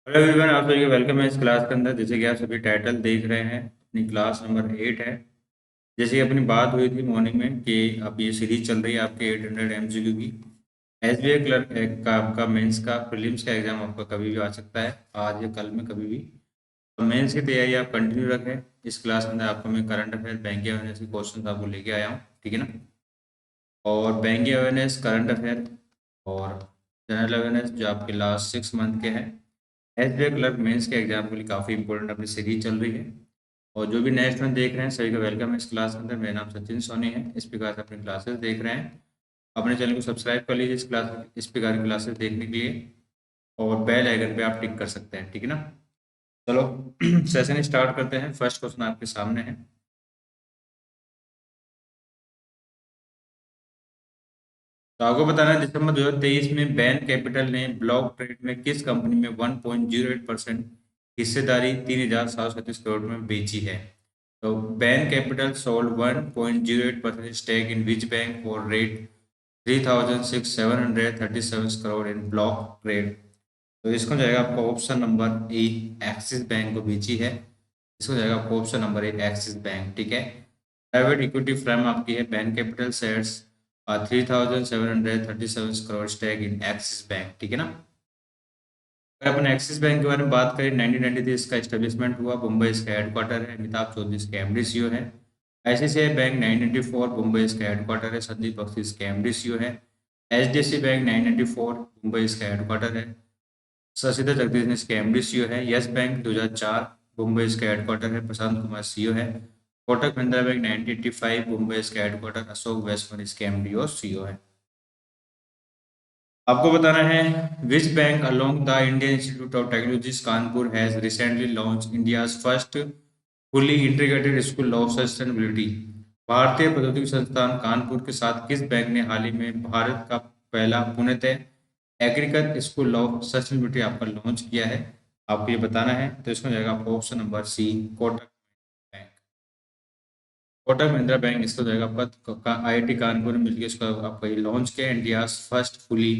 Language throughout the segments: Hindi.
हेलो एवरीवन, आप सभी का वेलकम है इस क्लास के अंदर। जैसे कि आप सभी टाइटल देख रहे हैं, अपनी क्लास नंबर 8 है। जैसे कि अपनी बात हुई थी मॉर्निंग में कि अब ये सीरीज चल रही है आपके 800 एमसीक्यू की। एसबीआई क्लर्क का आपका मेंस का प्रीलिम्स का एग्जाम आपका कभी भी आ सकता है, आज या कल में कभी भी। तो मेंस की तैयारी आप कंटिन्यू रखें। इस क्लास के अंदर आपको मैं करंट अफेयर, बैंकिंग अवेयरनेस के क्वेश्चन आपको लेके आया हूँ, ठीक है ना। और बैंकिंग अवेयरनेस, करंट अफेयर और जनरल अवेयरनेस जो आपके लास्ट 6 मंथ के हैं। एसबीआई क्लर्क मेंस के एग्जाम के लिए काफ़ी इंपॉर्टेंट अपनी सीरीज चल रही है। और जो भी नेक्स्ट में देख रहे हैं सभी का वेलकम है इस क्लास के अंदर। मेरा नाम सचिन सोनी है। इस प्रकार से अपनी क्लासेस देख रहे हैं, अपने चैनल को सब्सक्राइब कर लीजिए इस प्रकार की क्लासेस देखने के लिए। और बेल आइकन पे आप टिक कर सकते हैं, ठीक है ना। चलो सेशन स्टार्ट करते हैं। फर्स्ट क्वेश्चन आपके सामने है। तो आपको बताना है, दिसंबर 2023 में बैन कैपिटल ने ब्लॉक ट्रेड में किस कंपनी में 1.08% हिस्सेदारी 3,737 करोड़ में बेची है। तो Bain Capital sold 1.08% stake in which bank for rate 3,737 crore in block trade. तो इसको जाएगा आपका option number A, Axis Bank को बेची है। इसको जाएगा आपका option number A, Axis Bank, ठीक है। प्राइवेट इक्विटी फर्म आपकी है Bain Capital shares 3,737 crore stake in Axis Bank, ठीक है ना। अगर अपन एक्सिस बैंक के बारे में बात करें, 1993 इसका एस्टेब्लिशमेंट हुआ। मुंबई इसका हेडक्वार्टर है। अमिताभ चौधरी इसके एमडी सीईओ है। आईसीआईसीआई बैंक 1994 मुंबई इसका हेडक्वार्टर है। संदीप बख्शी इसके एमडी सीईओ है। एचडीएफसी बैंक 1994 मुंबई इसका हेडक्वार्टर है। शशिधर जगदीश इसके एमडी सीईओ है। यस बैंक 2004 मुंबई इसका हेडक्वार्टर है। प्रशांत कुमार सीईओ है। कोटक महिंद्रा बैंक 1985 मुंबई इसका हेडक्वार्टर। अशोक वैश्वन इसके एमडी और सीईओ है। आपको बताना है, which bank along the Indian institute of technology Kanpur has recently launch India's first fully integrated school of sustainability. भारतीय प्रौद्योगिकी संस्थान कानपुर के साथ किस बैंक ने हाल ही में भारत का पहला पूर्णतः एग्रीकल्चर स्कूल ऑफ सस्टेनेबिलिटी आपका लॉन्च किया है। आपको ये बताना है। तो इसमें जाएगा आपका option number C, Kotak Bank. Kotak Mahindra Bank इसको जाएगा आपका आईआईटी कानपुर में मिलकर इसको आपका ये लॉन्च किया, India first fully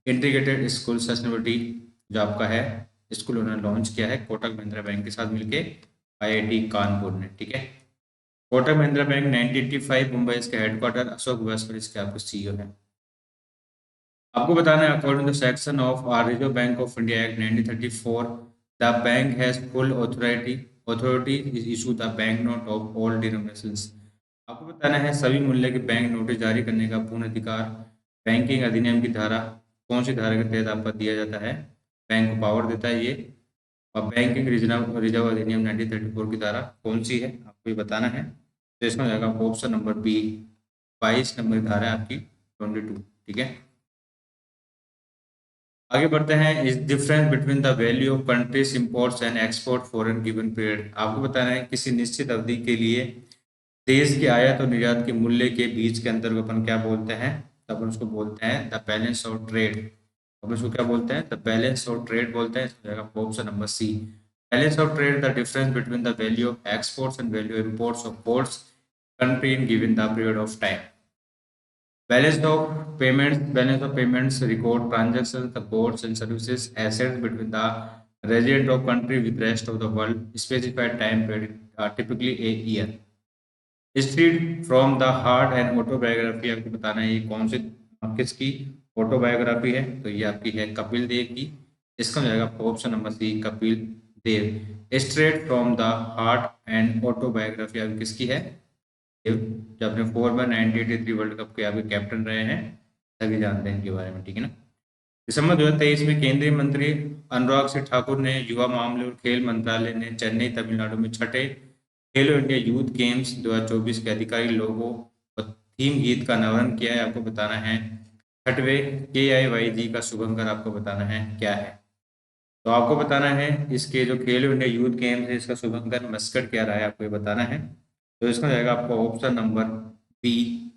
integrated school sustainability जो आपका है स्कूल उन्होंने लॉन्च किया है कोटक महिंद्रा बैंक के साथ मिलके, आईआईटी कानपुर ने, ठीक है। कोटक महिंद्रा बैंक 1985 मुंबई इसका हेडक्वार्टर। अशोक वाजपेयी इसके आपके सीईओ है। आपको बताना है, according to section of Reserve Bank of India Act 1934, the bank has full authority issue the bank note of all denominations. आपको बताना है, सभी मूल्य के बैंक नोटिस जारी करने का पूर्ण अधिकार बैंकिंग अधिनियम की धारा कौन सी धारा के तहत आपको दिया जाता है। बैंक को पावर देता है ये। और बैंकिंग रिजर्व रिजर्व अधिनियम 1934 की धारा कौन सी है आपको ये बताना है। तो इसमें जाएगा ऑप्शन नंबर बी, 22 नंबर की धारा है आपकी 22, ठीक है। आगे बढ़ते हैं, is difference between the value of countries imports and export for an given period. आपको बताना है, किसी निश्चित अवधि के लिए देश के आयात और निर्यात के मूल्य के बीच के अंतर को अपन क्या बोलते हैं। तो अपन उसको बोलते हैं द बैलेंस ऑफ ट्रेड। अपन उसको क्या बोलते हैं, द बैलेंस ऑफ ट्रेड बोलते हैं। इसमें जाएगा option number C, balance of trade the difference between the value of exports and value of imports of boards country in given the period of time. Balance of payments record transactions, the goods and services, assets between the resident of country with rest of the world, specified time period, typically a year. History from the heart and autobiography, आपको बताना है ये कौन से किसकी ऑटोबायोग्राफी है। तो ये आपकी है कपिल देव की। इसका हो जाएगा आपका option number C, Kapil Dev. Straight from the heart and autobiography आपकी किसकी है, जो अपने 4x1983 वर्ल्ड कप के आपके कैप्टन रहे हैं, सभी जानते हैं इनके बारे में, ठीक है ना। दिसंबर 2023 में केंद्रीय मंत्री अनुराग सिंह ठाकुर ने युवा मामले और खेल मंत्रालय ने चेन्नई तमिलनाडु में छठे खेलो इंडिया यूथ गेम्स 2024 के अधिकारी लोगों और थीम गीत का अनावरण किया है। आपको बताना है, छठवें KIYG का शुभंकर आपको बताना है क्या है। तो आपको बताना है, इसके जो खेलो इंडिया यूथ गेम्स है इसका शुभंकर मस्कट क्या रहा है, आपको ये बताना है। तो इसमें जाएगा आपका ऑप्शन नंबर बी,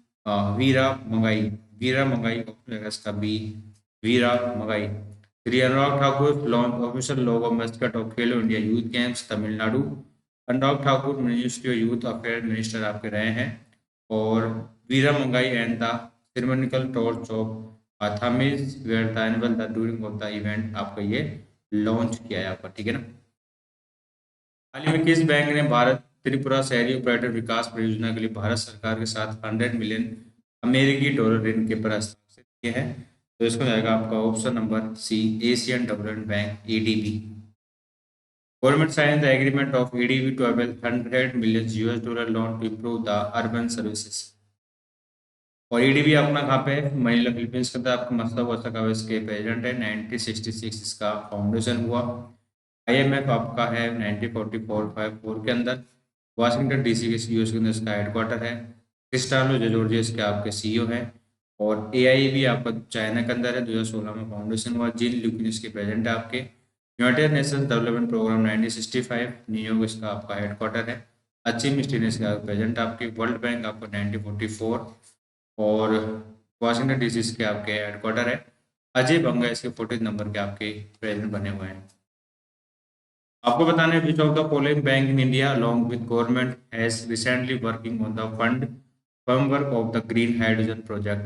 वीरा मंगाई। वीरा मंगाई ऑप्शन जाएगा इसका B, Veera Mangai. Shri Anurag Thakur launch official logo mascot of Khelo India youth games Tamil Nadu. Anurag Thakur ministry of youth affair minister आपके रहे हैं। और Veera Mangai and the ceremonial torch of Thames were the annual the during of the event आपका ये लॉन्च किया है आपका, ठीक है ना। हाल ही में किस बैंक ने भारत त्रिपुरा शहरी पर्यटन विकास परियोजना के लिए भारत सरकार के साथ 100 मिलियन अमेरिकी डॉलर ऋण के पर हस्ताक्षर किए हैं? तो इसको जाएगा आपका option number C, Asian Development Bank, ADB. Government sign the agreement of ADB to avail 100 million US dollar loan to improve the urban services. और ईडीबी अपना कहाँ पे है? मनीला फिलीपींस के अंदर। आपका मतलब हो सका इसके प्रेसिडेंट है 1966 इसका फाउंडेशन हुआ। आईएमएफ आपका है 1944 के अंदर। वाशिंगटन डीसी के यूएस के अंदर इसका हेडक्वार्टर है। क्रिस्टालो जॉर्जिया इसके आपके सीईओ है। और एआईबी आपका चाइना के अंदर है, 2016 में फाउंडेशन हुआ। जिन ल्यूकिन इसके प्रेसिडेंट है आपके। यूनाइटेड नेशंस डेवलपमेंट प्रोग्राम 1965 न्यूयॉर्क इसका आपका हेडक्वार्टर है। अचीम स्टीनस का प्रेसिडेंट आपके। वर्ल्ड बैंक आपका 1944 और वाशिंगटन डीसी के आपके हेडक्वार्टर है। अजय बंगा इसके 14 नंबर के आपके प्रेसिडेंट बने हुए हैं। आपको बताना है which of the following bank in India along with government has recently working on the fund framework of the green hydrogen project.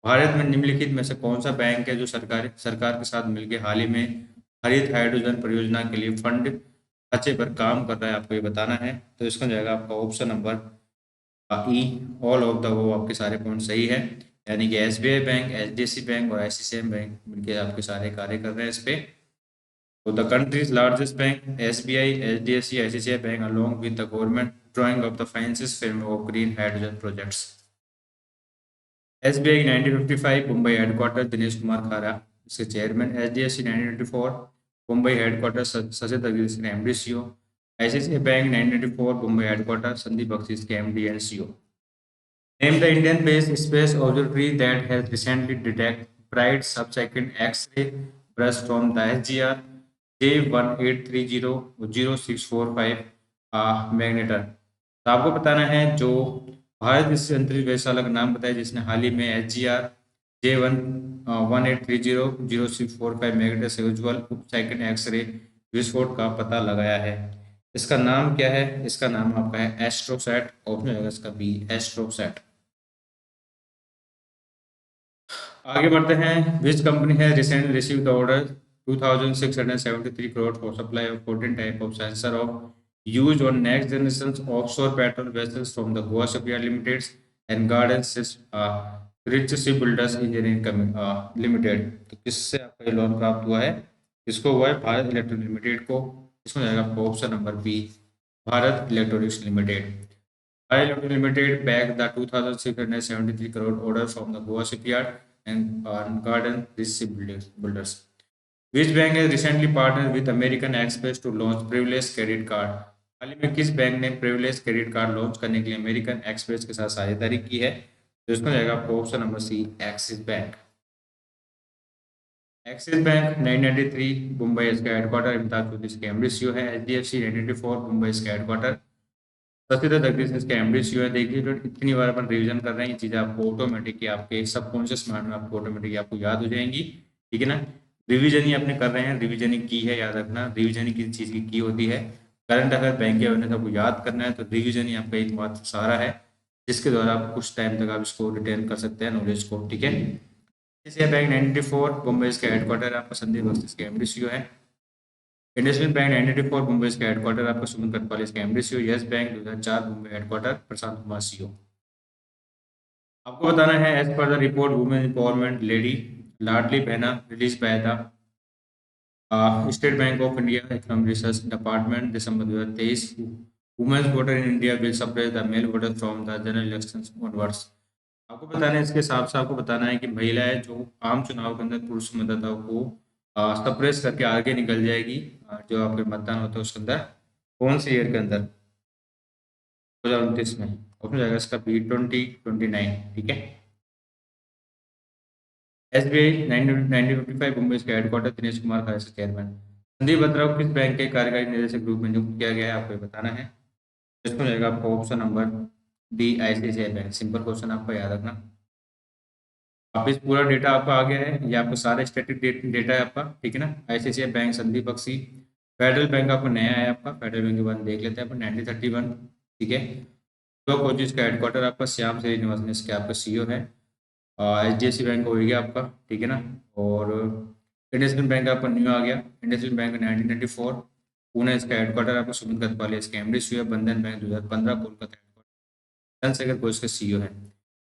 Bharat में निम्नलिखित में से कौन सा बैंक है जो सरकार के साथ मिलकर हाल ही में हरित हाइड्रोजन परियोजना के लिए फंड ढांचे पर काम कर रहा है, आपको ये बताना है। तो इसका जाएगा आपका option number E, all of the वो आपके सारे पॉइंट सही है। यानी कि एसबीआई बैंक, एचडीएफसी बैंक और आईसीआईसीआई बैंक मिलकर आपके सारे कार्य कर रहे हैं इस पे। तो the country's largest bank, SBI, HDFC, ICICI Bank, along with the government drawing up the finances framework of green hydrogen projects. SBI 1955 Mumbai headquarter Dinesh Kumar Khara इसके chairman. HDFC 1924 Mumbai headquarter Sachin तगीर इसके MD CEO. ICICI bank 1994 Mumbai headquarter Sandeep Bakhshi इसके MD and CEO. Name the Indian-based space observatory that has recently detected bright sub-second X-ray bursts from the SGR J1830-0645 magnetar. तो आपको बताना है जो भारत इस अंतरिक्ष वेधशाला का नाम बताया जिसने हाल ही में SGR J1830-0645 मैग्नेटर से उज्ज्वल सेकंड एक्सरे विस्फोट का पता लगाया है। इसका नाम क्या है? इसका नाम आपका है एस्ट्रोसैट। ऑप्शन होगा इसका बी, एस्ट्रोसैट। आगे बढ़ते हैं। विच कंपनी है recently receive the order 2673 crore for supply of 14 type of sensor of use on next generation offshore patrol vessels from the Goa shipyard limited and garden rich ship builders engineering limited. तो किससे आपका ये लोन प्राप्त हुआ है? किसको हुआ है? भारत इलेक्ट्रॉनिक लिमिटेड को। इसमें जाएगा आपका option number B, Bharat electronics limited. Bharat electronic limited bag the 2673 crore order from the Goa shipyard and garden these builders. Which bank has recently partnered with American Express to launch Privilege Credit Card? हाल ही में किस बैंक ने प्रिविलेज क्रेडिट कार्ड लॉन्च करने के लिए अमेरिकन एक्सप्रेस के साथ साझेदारी की है? तो इसमें जाएगा आपको option number C, Axis Bank. Axis Bank 1993 Mumbai इसका हेडक्वार्टर, अमिताभ चौधरी इसके एमडी सीईओ है। एचडीएफसी 1994 मुंबई इसका हेडक्वार्टर, सचिन जगदीश इसके एमडी सीईओ है। देखिए जो इतनी बार अपन रिवीजन कर रहे हैं ये चीज़ें आपको ऑटोमेटिक आपके सबकॉन्शियस माइंड में आपको ऑटोमेटिक आपको याद हो जाएंगी, ठीक है ना। रिवीजन ही आपने कर रहे हैं, रिवीजन ही की है, याद रखना रिवीजन ही किसी चीज़ की होती है। करंट अगर बैंक अवेयरनेस आपको याद करना है तो रिवीजन ही आपका एक मात्र सहारा है जिसके द्वारा आप कुछ टाइम तक आप इसको रिटेन कर सकते हैं नॉलेज को, ठीक है। एशिया बैंक 94 मुंबई इसका हेडक्वार्टर आपका संदीप बख्शी इसके एमडी सीईओ है। इंडसइंड बैंक 1994 मुंबई इसका हेडक्वार्टर आपका सुमन कटवाल इसका MD CEO. Yes bank 2004 Mumbai headquarter Prashant Kumar CEO. आपको बताना है as per the report women empowerment lady Ladli Bahna release by the state bank of India economic research department December 2023 women's voter in India will suppress the male voter from the general elections onwards. आपको बताना है इसके हिसाब से आपको बताना है कि महिलाएं जो आम चुनाव के अंदर पुरुष मतदाताओं को सप्रेस करके आगे निकल जाएगी। जो आपके मतदान होता है उसके अंदर कौन से ईयर के अंदर? 2029 में। ऑप्शन जाएगा इसका बी 2029, ठीक है। एसबीआई 1955 मुंबई इसका हेडक्वार्टर दिनेश कुमार खन्ना से चेयरमैन। संदीप बत्रा को किस बैंक के कार्यकारी निदेशक ग्रुप में नियुक्त किया गया है, आपको ये बताना है। इसमें जाएगा आपका option number D, ICICI bank. Simple question आपको याद रखना। आप इस पूरा डेटा आपका आ गया है, ये आपका सारा स्टैटिक डेटा है आपका, ठीक है ना। ICICI bank Sandeep Bakhshi. Federal bank आपको नया है आपका, फेडरल बैंक के बाद देख लेते हैं अपन 1931, ठीक है। दो कोचिज का हेडक्वार्टर आपका श्याम श्रीनिवासन इसके आपका सीईओ है। एचडीएफसी बैंक हो गया आपका, ठीक है ना। और इंडसइंड बैंक आपका न्यू आ गया। इंडसइंड बैंक 1994 पुणे इसका हेडक्वार्टर, आपका सुमित गतवाले इसके एमडी हुए। बंधन बैंक 2015 कोलकाता हेडक्वार्टर, चंद्रशेखर घोष के सीईओ है।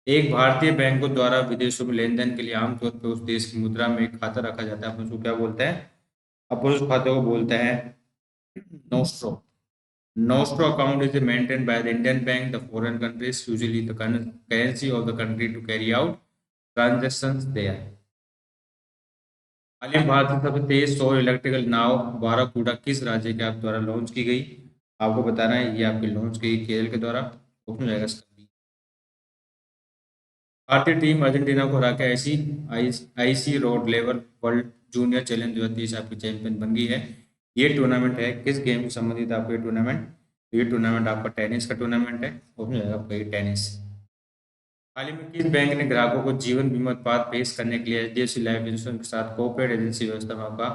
एक भारतीय बैंकों द्वारा विदेशों में लेन देन के लिए आमतौर पर उस देश की मुद्रा में एक खाता रखा जाता है, अपन उसको क्या बोलते हैं? अपन उस खाते को बोलते हैं nostro. Nostro account is maintained by the Indian bank. The foreign countries usually the currency of the country to carry out transactions there. हाल ही में भारत की सबसे तेज सौर इलेक्ट्रिकल नाव बाराकूडा किस राज्य के आप द्वारा लॉन्च की गई? आपको बताना है, ये आपकी लॉन्च की गई केरल के द्वारा। ऑप्शन जाएगा इसका बी। भारतीय टीम अर्जेंटीना को हरा के IC road level world junior challenge 2023 आपकी चैंपियन बन गई है। ये टूर्नामेंट है किस गेम से संबंधित आपको ये टूर्नामेंट? ये टूर्नामेंट आपका टेनिस का टूर्नामेंट है। ऑप्शन जाएगा आपका ये टेनिस। हाल ही में किस बैंक ने ग्राहकों को जीवन बीमा उत्पाद पेश करने के लिए एचडीएफसी लाइफ इंश्योरेंस के साथ कोऑपरेट एजेंसी व्यवस्था में आपका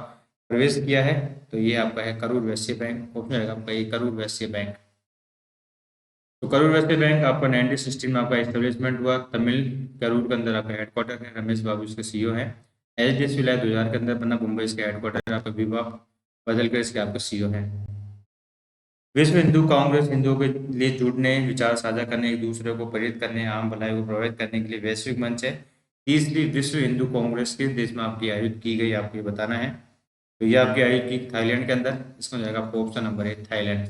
प्रवेश किया है? तो ये आपका है करूर वैश्य बैंक। ऑप्शन जाएगा आपका ये करूर वैश्य बैंक। तो करूर वैश्य बैंक आपका 1916 में आपका एस्टेब्लिशमेंट हुआ। तमिल करूर के अंदर आपका हेडक्वार्टर है। रमेश बाबू इसके सीईओ है। एचडीएफसी लाइफ 2000 के अंदर बना। मुंबई इसका हेडक्वार्टर है। आपका विभा बदल कर इसके आपका सीईओ है। विश्व हिंदू कांग्रेस हिंदुओं के लिए जुड़ने, विचार साझा करने, एक दूसरे को प्रेरित करने, आम भलाई को प्रभावित करने के लिए वैश्विक मंच है। तीसरी विश्व हिंदू कांग्रेस किस देश में आपकी आयोजित की गई, आपको ये बताना है। तो ये आपकी आयोजित की थाईलैंड के अंदर। इसमें जाएगा आपका ऑप्शन नंबर है Thailand.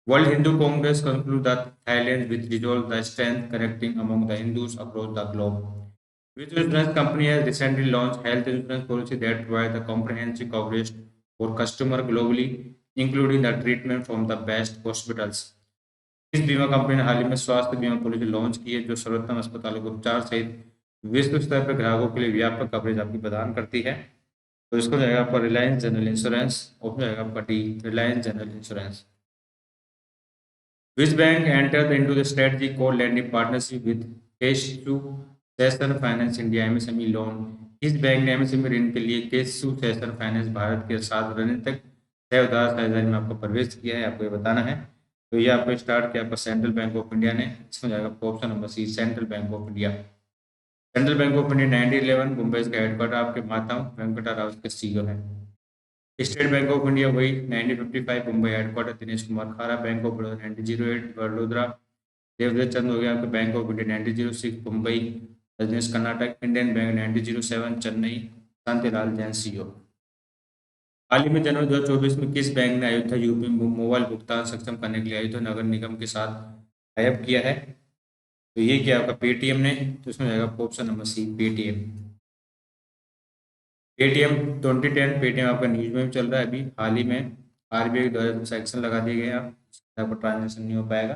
World Hindu Congress conclude that Thailand with resolve the strength connecting among the Hindus across the globe. Which insurance company has recently launched health insurance policy that provide the comprehensive coverage for customer globally, including the treatment from the best hospitals? इस बीमा कंपनी ने हाल ही में स्वास्थ्य बीमा पॉलिसी लॉन्च की है जो सर्वोत्तम अस्पतालों के उपचार सहित विश्व स्तर पर ग्राहकों के लिए व्यापक कवरेज आपकी प्रदान करती है। तो इसको जाएगा आपका रिलायंस जनरल इंश्योरेंस। ऑप्शन जाएगा आपका D, Reliance general insurance. Which bank entered into the strategy co-lending partnership with Kisetsu Saison finance India MSME loan? इस बैंक ने एमएसएमई ऋण के लिए केशु सेशन फाइनेंस भारत के साथ रणनीतिक साझेदार साझेदारी में आपको प्रवेश किया है, आपको ये बताना है। तो ये आपको स्टार्ट किया आपका सेंट्रल बैंक ऑफ इंडिया ने। इसमें जाएगा option number C, Central Bank of India. Central Bank of India 1911 Mumbai का हेडक्वार्टर, आपके माता वेंकटा राव के सीईओ है। स्टेट बैंक ऑफ इंडिया वही 1955 Mumbai headquarter, Dinesh Kumar Khara. Bank of Baroda 1908 Vadodara, Devdatt Chand हो गया आपका। Bank of India 1906 Mumbai, Rajneesh Karnatak. Indian bank 1907 Chennai, Shantilal Jain CEO. हाल ही में जनवरी 2024 में किस बैंक ने अयोध्या यूपी में मोबाइल भुगतान सक्षम करने के लिए अयोध्या नगर निगम के साथ टाइप किया है? तो ये क्या आपका पेटीएम ने। तो इसमें जाएगा option number C, Paytm. Paytm 2010 Paytm आपका न्यूज में भी चल रहा है अभी हाल ही में। आरबीआई द्वारा सेक्शन लगा दिए गए, आपको ट्रांजेक्शन नहीं हो पाएगा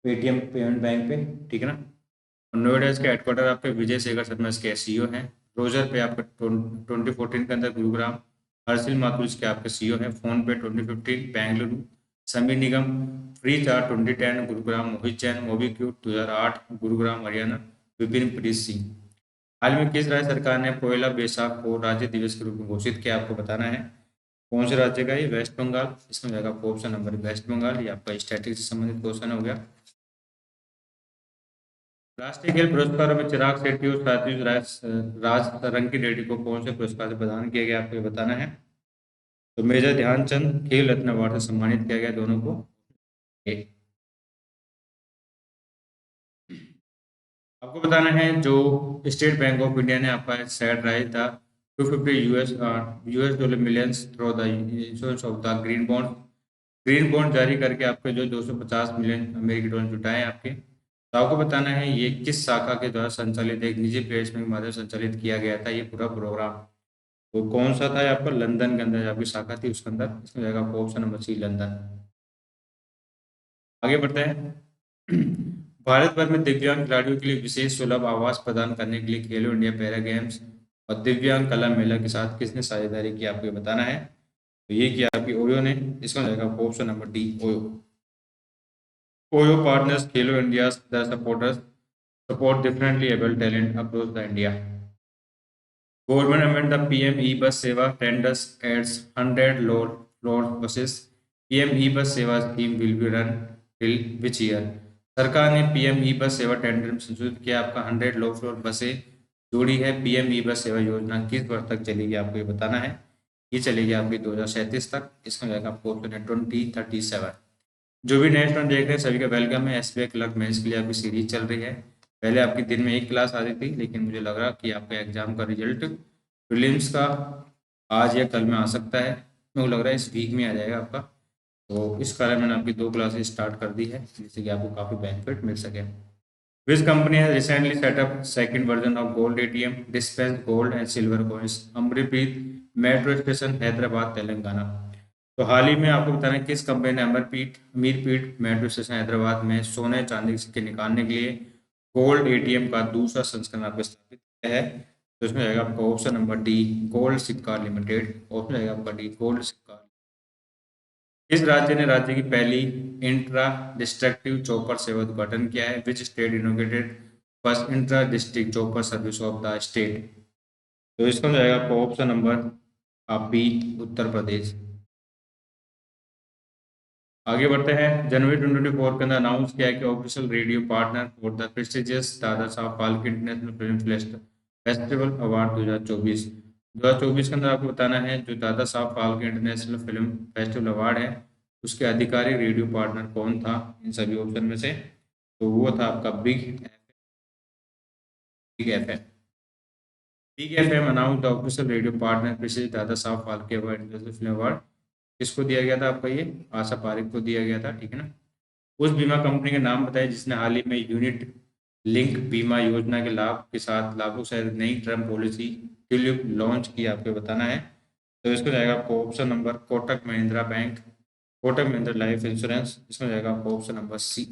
पेटीएम पेमेंट बैंक पे, ठीक है ना। और नोएडा इसका हेडक्वार्टर आपके विजय शेखर शर्मा इसके सीईओ हैं। रोजर पे आपका 2014 के अंदर गुरुग्राम, हर्षिल माथुर इसके आपके सीईओ हैं। फोन पे 2015 बेंगलुरु, समीर निगम फ्री चार्ज 2010 गुरुग्राम, मोहित जैन मोबीक्विक 2008 गुरुग्राम हरियाणा, विपिन प्रीत सिंह। हाल में किस राज्य सरकार ने पोयला बैसाख को राज्य दिवस के रूप में घोषित किया, आपको बताना है। कौन से राज्य का? ये वेस्ट बंगाल। इसमें जाएगा ऑप्शन नंबर वेस्ट बंगाल। ये आपका स्टैटिक से संबंधित क्वेश्चन हो गया। राष्ट्रीय खेल पुरस्कारों में चिराग शेट्टी और सात्विक राज रंकी रेड्डी को कौन से पुरस्कार से प्रदान किया गया, आपको ये बताना है। तो मेजर ध्यानचंद खेल रत्न अवार्ड से सम्मानित किया गया दोनों को। आपको बताना है जो स्टेट बैंक ऑफ इंडिया ने आपका सेट राइज था 250 US dollar millions through the issuance of the green bond जारी करके आपके जो 250 मिलियन अमेरिकी डॉलर जुटाए आपके। तो आपको बताना है ये किस शाखा के द्वारा संचालित एक निजी प्लेसमेंट के माध्यम से संचालित किया गया था ये पूरा प्रोग्राम। तो कौन सा था? आपका लंदन के अंदर आपकी शाखा थी उसके अंदर। इसमें जाएगा ऑप्शन नंबर सी, लंदन। आगे बढ़ते हैं। भारत भर में दिव्यांग खिलाड़ियों के लिए विशेष सुलभ आवास प्रदान करने के लिए खेलो इंडिया पैरा गेम्स और दिव्यांग कला मेला के साथ किसने साझेदारी की, आपको ये बताना है। तो ये किया आपकी ओयो ने। इसमें जाएगा option number D, OYO. OYO partners Khelo India the supporters support differently abled talent across the India. Government amend the PM E bus Sewa tenders adds 100 low floor buses. PM E bus Sewa scheme will be run till which year? सरकार ने पीएम ई बस सेवा टेंडर में संशोधित किया आपका 100 लो फ्लोर बसें जोड़ी है। पीएम ई बस सेवा योजना किस वर्ष तक चलेगी, आपको ये बताना है। ये चलेगी आपकी 2037 तक। इसमें जाएगा आपको ऑप्शन है 2037। जो भी नेक्स्ट राउंड देख रहे हैं सभी का वेलकम है। एसबीआई क्लर्क मेंस के लिए आपकी सीरीज चल रही है। पहले आपकी दिन में एक क्लास आती थी, लेकिन मुझे लग रहा कि आपका एग्जाम का रिजल्ट प्रीलिम्स का आज या कल में आ सकता है। मेरे को लग रहा है इस वीक में आ जाएगा आपका। तो इस कारण मैंने आपकी 2 क्लासेस स्टार्ट कर दी है, जिससे कि आपको काफ़ी बेनिफिट मिल सके। Which company has recently set up second version of Gold ATM, dispense gold and silver coins? Ameerpet metro station Hyderabad Telangana. तो हाल ही में आपको बताना है किस कंपनी ने अमीरपीट मेट्रो स्टेशन हैदराबाद में सोने चांदी के सिक्के निकालने के लिए गोल्ड एटीएम का दूसरा संस्करण आपको स्थापित किया है। तो इसमें जाएगा आपका ऑप्शन नंबर डी, गोल्ड सिक्का लिमिटेड। ऑप्शन जाएगा आपका डी, गोल्ड सिक्का। इस राज्य ने राज्य की पहली इंट्रा डिस्ट्रक्टिव चॉपर सेवा उद्घाटन किया है। Which state innovated first intra district chopper service of the state? तो इसका जाएगा आपका option number B, Uttar Pradesh. आगे बढ़ते हैं। जनवरी 2024 के अंदर अनाउंस किया है कि official radio partner for the prestigious Dadasaheb Phalke international film festival award 2024। 2024 के अंदर आपको बताना है जो Dada Saheb Phalke international film festival award है, उसके अधिकारी रेडियो पार्टनर कौन था इन सभी ऑप्शन में से? तो वो था आपका big F M. Big F M announce the official radio partner prestigious Dadasaheb Phalke award international film award. किसको दिया गया था आपका? ये आशा पारिक को दिया गया था, ठीक है ना। उस बीमा कंपनी का नाम बताएं जिसने हाल ही में यूनिट लिंक बीमा योजना के लाभ के साथ लागू शायद नई टर्म पॉलिसी ट्यूलिप लॉन्च की, आपको बताना है। तो इसको जाएगा आपको option number Kotak Mahindra Bank, Kotak Mahindra life insurance. इसमें जाएगा आपको option number C.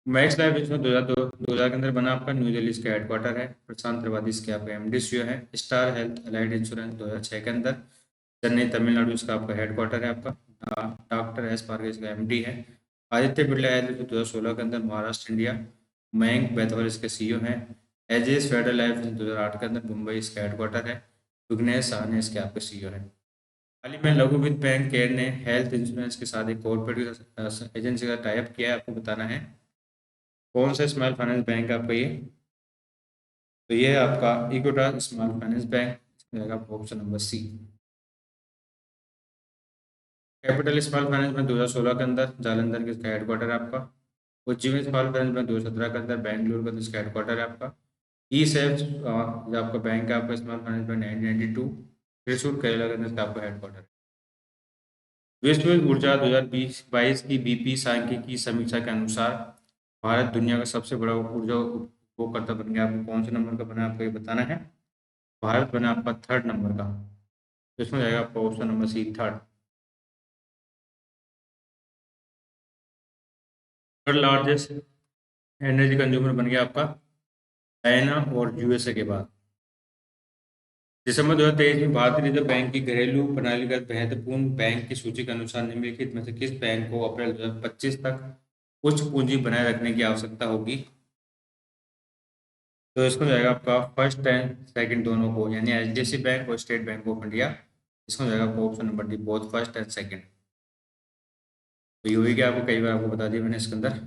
Max life insurance 2000 के अंदर बना, आपका न्यू दिल्ली इसका हेडक्वार्टर है। प्रशांत त्रिपाठी इसके आपका एमडी सीईओ है। स्टार हेल्थ अलाइड इंश्योरेंस 2006 के अंदर, चेन्नई तमिलनाडु इसका आपका हेडक्वार्टर है। आपका डॉक्टर एस पारगे इसका एमडी है। आदित्य बिरला हेल्थ 2016 के अंदर महाराष्ट्र इंडिया, मयंक बैतवाल इसके सीईओ हैं। एजेस फेडरल लाइफ 2008 के अंदर मुंबई इसका हेडक्वार्टर है। विघ्नेश साहनी इसके आपके सीईओ हैं। हाल ही में लघु वित्त बैंक केयर ने हेल्थ इंश्योरेंस के साथ एक कॉर्पोरेट एजेंसी का टाइप किया है, आपको बताना है। कौन सा स्मॉल फाइनेंस बैंक है आपका ये? तो ये है आपका इक्विटास स्मॉल फाइनेंस बैंक, आपका option number C. Capital small finance bank 2016 के अंदर जालंधर के इसका हेडक्वार्टर है आपका। उज्जीवन स्मॉल फाइनेंस बैंक 2017 के अंदर बेंगलुरु के अंदर इसका हेडक्वार्टर है आपका। ई सेफ जो आपका बैंक है आपका small finance bank 1992 Thrissur Kerala के अंदर इसका आपका हेडक्वार्टर है। विश्व ऊर्जा 2020-22 की बीपी सांख्यिकी समीक्षा के अनुसार भारत दुनिया का सबसे बड़ा ऊर्जा उपभोगकर्ता बन गया। आपको कौन से नंबर का बना, आपको ये बताना है। भारत बना आपका थर्ड नंबर का। तो इसमें जाएगा आपका option number C, third. Third largest energy consumer बन गया आपका चाइना और यूएसए के बाद। दिसंबर 2023 में भारतीय रिजर्व बैंक की घरेलू प्रणालीगत महत्वपूर्ण बैंक की सूची के अनुसार निम्नलिखित में से किस बैंक को अप्रैल 2025 तक उच्च पूंजी बनाए रखने की आवश्यकता होगी? तो इसको जाएगा आपका फर्स्ट एंड सेकंड दोनों को, यानी एचडीएफसी बैंक और स्टेट बैंक ऑफ इंडिया। इसको जाएगा आपको option number D, both first and second. तो ये हुई कि आपको कई बार आपको बता दिया मैंने इसके अंदर।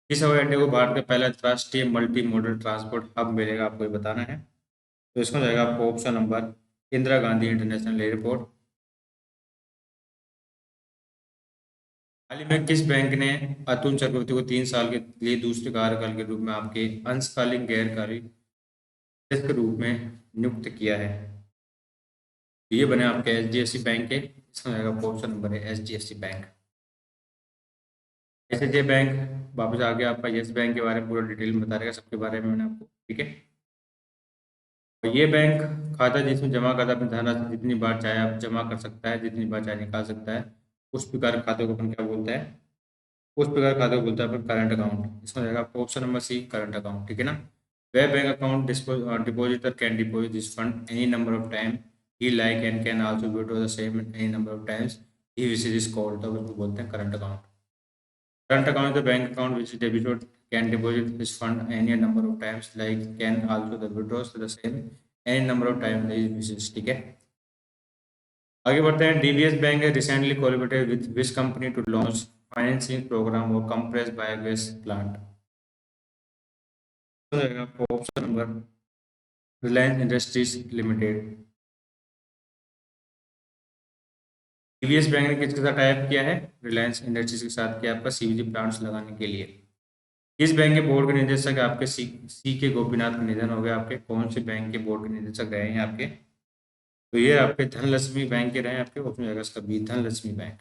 किस हवाई अड्डे को भारत का पहला अंतर्राष्ट्रीय मल्टी मॉडल ट्रांसपोर्ट हब मिलेगा, आपको ये बताना है। तो इसमें जाएगा आपको option number Indira Gandhi international airport. हाल ही में किस बैंक ने अतुल चक्रवर्ती को 3 साल के लिए दूसरे कार्यकाल के रूप में आपके अंशकालीन गैरकार्य के रूप में नियुक्त किया है? तो ये बने आपके एचडीएफसी बैंक के। इसमें जाएगा आपको ऑप्शन नंबर है एचडीएफसी बैंक। एचडीएफसी बैंक वापस आ गया आपका यस बैंक के बारे में पूरा डिटेल में बता रहेगा सबके बारे में मैंने आपको, ठीक है। और ये बैंक खाता जिसमें जमा खाता अपनी धनराशि जितनी बार चाहे आप जमा कर सकता है, जितनी बार चाहे निकाल सकता है। उस प्रकार के खाते को अपन क्या बोलते हैं? उस प्रकार खाते को बोलते हैं अपन करंट अकाउंट। इसमें रहेगा आपको option number C, current account, ठीक है ना। वे bank account depositor can deposit this fund any number of time he like and can also withdraw the same any number of times he which is is called. तो उसको बोलते हैं current account. Current account is the bank account which is debited can deposit this fund any number of times, like can also the withdraws the same any number of times is wishes, ठीक है। आगे बढ़ते हैं। डीबीएस बैंक है recently collaborated with which company to launch financing programme और कंप्रेस बायोगैस प्लांट। हो जाएगा आपका option number Reliance Industries Limited. TVS bank ने किसके साथ टाइप किया है? रिलायंस इंडस्ट्रीज के साथ किया आपका सीवीजी प्लांट्स लगाने के लिए। किस बैंक के बोर्ड के निदेशक आपके सी के गोपीनाथ का निधन हो गया? आपके कौन से बैंक के बोर्ड के निदेशक रहे हैं आपके? तो ये आपके धनलक्ष्मी बैंक के रहे हैं आपके। ऑप्शन जाएगा इसका B, Dhanlaxmi bank.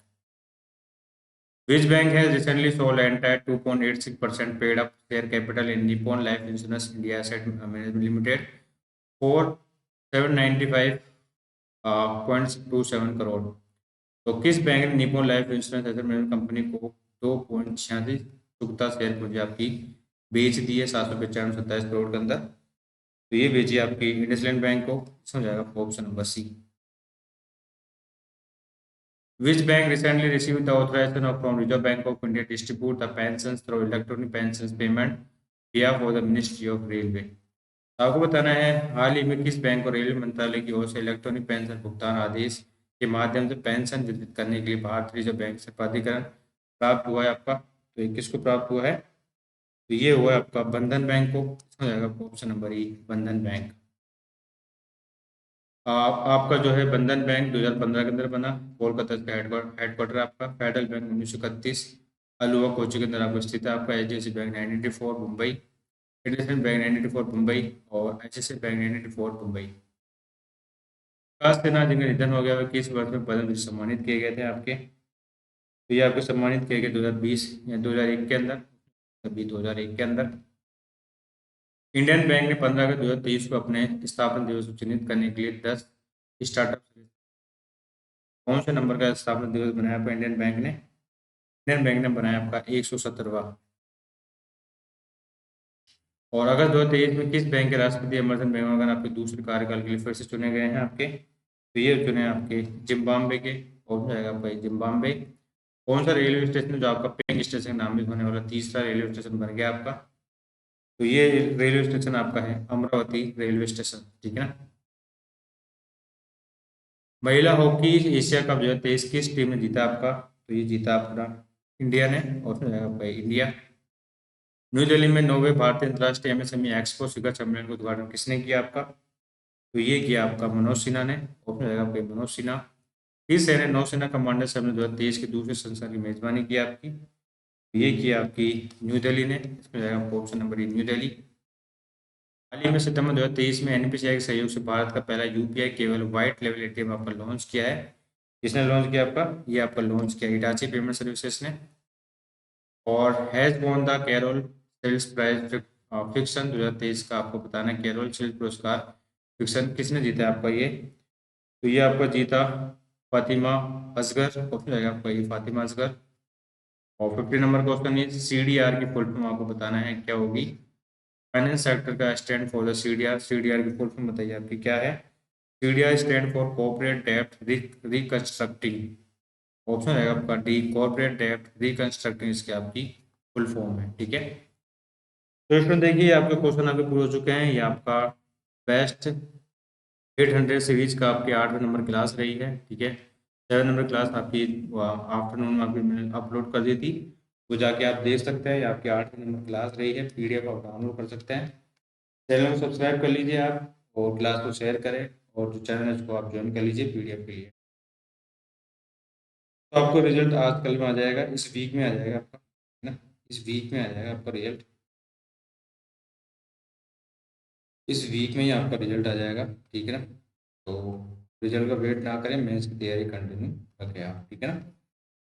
Which bank has recently sold entire 2.86% paid up share capital in Nippon Life Insurance India Asset Management Limited for 795.27 crore? तो किस बैंक ने Nippon life insurance asset management company को 2.86 चुकता शेयर पूंजी आपकी बेच दी है 795.27 करोड़ के अंदर? तो ये बेची आपकी इंडसलैंड बैंक को। समझ आएगा option number C. Which bank recently received the authorization from Reserve Bank of India to distribute the pensions through electronic pensions payment via for the Ministry of Railway? आपको बताना है हाल ही में किस बैंक और रेलवे मंत्रालय की ओर से इलेक्ट्रॉनिक पेंशन भुगतान आदेश के माध्यम से पेंशन वितरित करने के लिए भारतीय रिजर्व बैंक से प्राधिकरण प्राप्त हुआ है आपका? तो ये किसको प्राप्त हुआ है? तो ये हुआ है आपका बंधन बैंक को। हो जाएगा ऑप्शन नंबर ई, बंधन बैंक। आपका जो है बंधन बैंक 2015 के अंदर बना। कोलकाता का हेडक्वार्टर आपका। फेडरल बैंक 1931 अलुवा कोची के अंदर आपको स्थित है आपका। HDFC bank 1984 Mumbai, IndusInd bank 1984 Mumbai और एचएसएल बैंक 1984 मुंबई। विकास सिन्हा जिनका निधन हो गया वो किस वर्ष में पद्म से सम्मानित किए गए थे आपके? तो ये आपको सम्मानित किए गए 2020 या 2001 के अंदर, अभी 2001 के अंदर। इंडियन बैंक ने 15 अगस्त 2023 को अपने स्थापना दिवस को चिन्हित करने के लिए 10 स्टार्टअप। कौन से नंबर का स्थापना दिवस बनाया आपका इंडियन बैंक ने? इंडियन बैंक ने बनाया आपका 117वां। और अगस्त 2023 में किस बैंक के राष्ट्रपति अमरजन बेंगलगन आपके दूसरे कार्यकाल के लिए फिर से चुने गए हैं आपके? तो ये चुने आपके जिम्बाब्वे के। और जाएगा आपका जिम्बाब्वे। कौन सा रेलवे स्टेशन है जो आपका पिंक स्टेशन नामित होने वाला तीसरा रेलवे स्टेशन बन गया आपका? तो ये रेलवे स्टेशन आपका है अमरावती रेलवे स्टेशन, ठीक है ना। महिला हॉकी एशिया कप 2023 किस टीम ने जीता आपका? तो ये जीता अपना इंडिया ने। और उसमें जाएगा आपका इंडिया। न्यू दिल्ली में 9वें भारतीय अंतर्राष्ट्रीय एमएसएमई एक्सपो शिखर सम्मेलन का उद्घाटन किसने किया आपका? तो ये किया आपका मनोज सिन्हा ने। और उसमें जाएगा आपका मनोज सिन्हा। किस सेना नौसेना कमांडर सम्मेलन 2023 के दूसरे संस्करण की मेजबानी की आपकी? तो ये किया आपकी न्यू दिल्ली ने। इसमें जाएगा आपका option number E, new Delhi. हाल ही में सितंबर 2023 में एनपीसीआई के सहयोग से भारत का पहला यूपीआई केवल व्हाइट लेवल एटीएम आपका लॉन्च किया है। किसने लॉन्च किया आपका? ये आपका लॉन्च किया हिटाची पेमेंट सर्विसेज ने। और has won the Carol Shields prize fiction 2023 का आपको बताना है। कैरोल सेल्स पुरस्कार फिक्शन किसने जीता है आपका ये? तो ये आपका जीता फातिमा असगर। कौन जाएगा आपका ये? फातिमा असगर। और 50 नंबर क्वेश्चन ये सीडीआर की फुल फॉर्म आपको बताना है क्या होगी? फाइनेंस सेक्टर का stand for the CDR. CDR की फुल फॉर्म बताइए आपकी क्या है? सीडीआर स्टैंड फॉर कॉर्पोरेट डेब्ट रिकंस्ट्रक्टिंग। ऑप्शन है आपका डी, कॉर्पोरेट डेब्ट रिकंस्ट्रक्टिंग इसकी आपकी फुल फॉर्म है, ठीक है। तो इसमें देखिए आपके क्वेश्चन आपके पूरे हो चुके हैं। ये आपका बेस्ट 800 सीरीज का आपके 8वें नंबर क्लास रही है, ठीक है। 7 नंबर क्लास आपकी आफ्टरनून में आपकी मैंने अपलोड कर दी थी, वो जाके आप देख सकते हैं। ये आपकी 8वें नंबर क्लास रही है, पीडीएफ आप डाउनलोड कर सकते हैं। चैनल को सब्सक्राइब कर लीजिए आप, और क्लास को शेयर करें, और जो चैनल है उसको आप ज्वाइन कर लीजिए पीडीएफ के लिए। तो आपको रिजल्ट आज कल में आ जाएगा, इस वीक में आ जाएगा आपका, है ना। इस वीक में आ जाएगा आपका रिजल्ट। इस वीक में ही आपका रिजल्ट आ जाएगा, ठीक है ना। तो रिजल्ट का वेट ना करें, मेंस की तैयारी कंटिन्यू रखें आप, ठीक है ना।